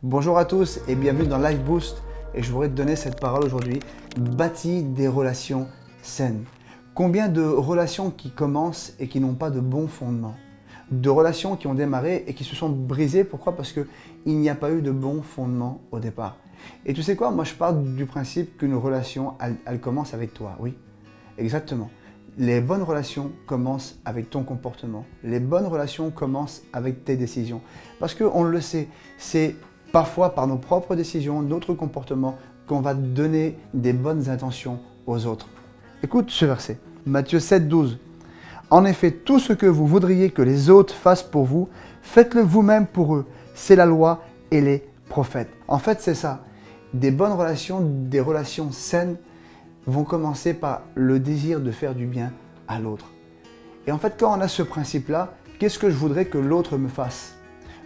Bonjour à tous et bienvenue dans Life Boost et je voudrais te donner cette parole aujourd'hui. Bâtis des relations saines. Combien de relations qui commencent et qui n'ont pas de bons fondements? De relations qui ont démarré et qui se sont brisées. Pourquoi? Parce qu'il n'y a pas eu de bons fondements au départ. Et tu sais quoi? Moi je pars du principe qu'une relation, elle commence avec toi. Oui, exactement. Les bonnes relations commencent avec ton comportement. Les bonnes relations commencent avec tes décisions. Parce qu'on le sait, c'est parfois par nos propres décisions, notre comportement, qu'on va donner des bonnes intentions aux autres. Écoute ce verset, Matthieu 7, 12. En effet, tout ce que vous voudriez que les autres fassent pour vous, faites-le vous-même pour eux. C'est la loi et les prophètes. En fait, c'est ça. Des bonnes relations, des relations saines vont commencer par le désir de faire du bien à l'autre. Et en fait, quand on a ce principe-là, qu'est-ce que je voudrais que l'autre me fasse?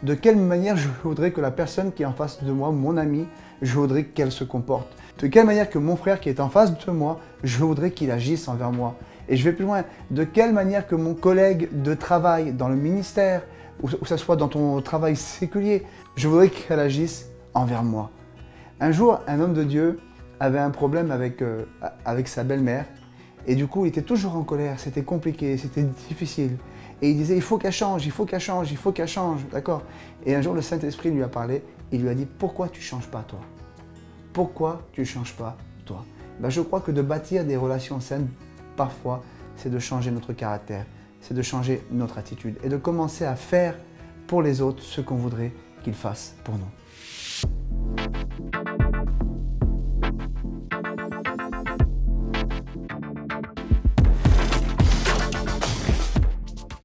De quelle manière je voudrais que la personne qui est en face de moi, mon ami, je voudrais qu'elle se comporte? De quelle manière que mon frère qui est en face de moi, je voudrais qu'il agisse envers moi? Et je vais plus loin, de quelle manière que mon collègue de travail dans le ministère, ou que ce soit dans ton travail séculier, je voudrais qu'elle agisse envers moi. Un jour, un homme de Dieu avait un problème avec sa belle-mère et du coup, il était toujours en colère, c'était compliqué, c'était difficile. Et il disait, il faut qu'elle change, il faut qu'elle change, il faut qu'elle change, d'accord? Et un jour, le Saint-Esprit lui a parlé, il lui a dit, pourquoi tu ne changes pas toi? Pourquoi tu ne changes pas toi? Je crois que de bâtir des relations saines, parfois, c'est de changer notre caractère, c'est de changer notre attitude et de commencer à faire pour les autres ce qu'on voudrait qu'ils fassent pour nous.